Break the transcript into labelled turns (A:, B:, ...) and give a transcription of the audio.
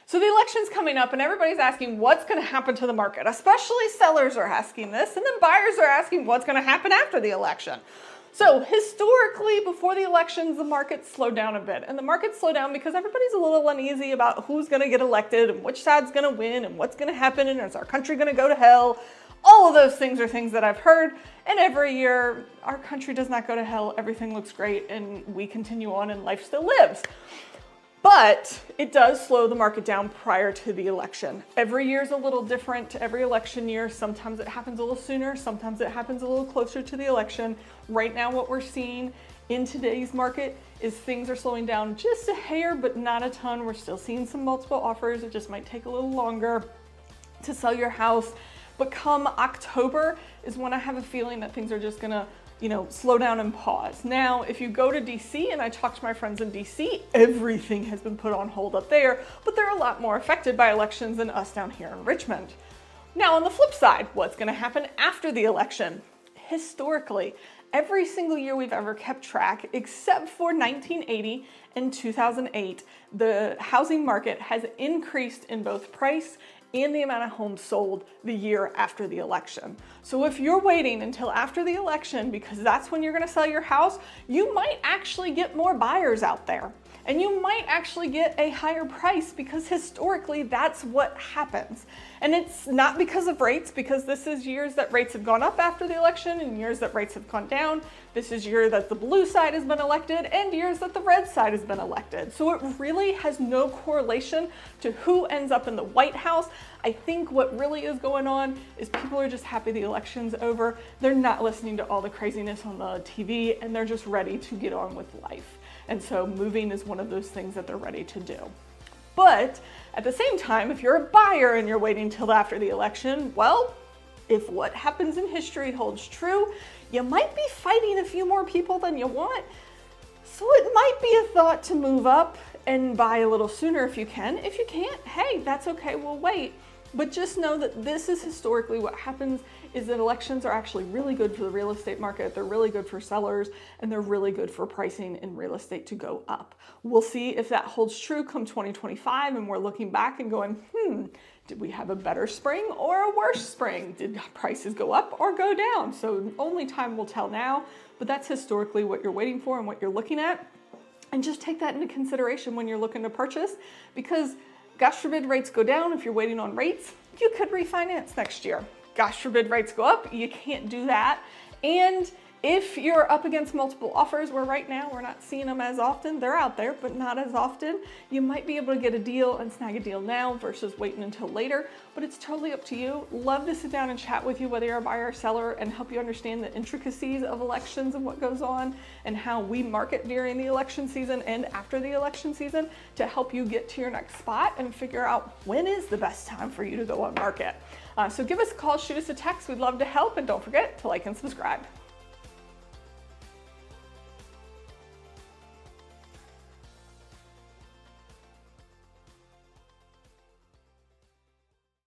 A: So the election's coming up and everybody's asking what's going to happen to the market, especially sellers are asking this, and then buyers are asking what's going to happen after the election. So historically, before the elections, the market slowed down a bit. And the market slowed down because everybody's a little uneasy about who's going to get elected and which side's going to win and what's going to happen and is our country going to go to hell. All of those things are things that I've heard. And every year, our country does not go to hell. Everything looks great and we continue on and life still lives. But it does slow the market down prior to the election. Every year is a little different. Every election year, sometimes it happens a little sooner, sometimes it happens a little closer to the election. Right now, what we're seeing in today's market is things are slowing down just a hair, but not a ton. We're still seeing some multiple offers. It just might take a little longer to sell your house. But come October is when I have a feeling that things are just gonna slow down and pause. Now, if you go to DC, and I talk to my friends in DC, everything has been put on hold up there, but they're a lot more affected by elections than us down here in Richmond. Now, on the flip side, what's gonna happen after the election? Historically, every single year we've ever kept track, except for 1980 and 2008, the housing market has increased in both price and the amount of homes sold the year after the election. So if you're waiting until after the election, because that's when you're gonna sell your house, you might actually get more buyers out there. And you might actually get a higher price because historically that's what happens. And it's not because of rates, because this is years that rates have gone up after the election and years that rates have gone down. This is year that the blue side has been elected and years that the red side has been elected. So it really has no correlation to who ends up in the White House. I think what really is going on is people are just happy the election's over. They're not listening to all the craziness on the TV and they're just ready to get on with life. And so moving is one of those things that they're ready to do. But at the same time, if you're a buyer and you're waiting till after the election, well, if what happens in history holds true, you might be fighting a few more people than you want. So it might be a thought to move up and buy a little sooner if you can. If you can't, hey, that's okay, we'll wait. But just know that this is historically what happens is that elections are actually really good for the real estate market. They're really good for sellers and they're really good for pricing in real estate to go up. We'll see if that holds true come 2025 and we're looking back and going, did we have a better spring or a worse spring? Did prices go up or go down? So only time will tell now, but that's historically what you're waiting for and what you're looking at. And just take that into consideration when you're looking to purchase, because gosh forbid rates go down. If you're waiting on rates, you could refinance next year. Gosh forbid rates go up, you can't do that. And if you're up against multiple offers, where right now we're not seeing them as often, they're out there, but not as often, you might be able to get a deal and snag a deal now versus waiting until later, but it's totally up to you. Love to sit down and chat with you, whether you're a buyer or seller, and help you understand the intricacies of elections and what goes on and how we market during the election season and after the election season to help you get to your next spot and figure out when is the best time for you to go on market. So give us a call, shoot us a text. We'd love to help, and don't forget to like and subscribe.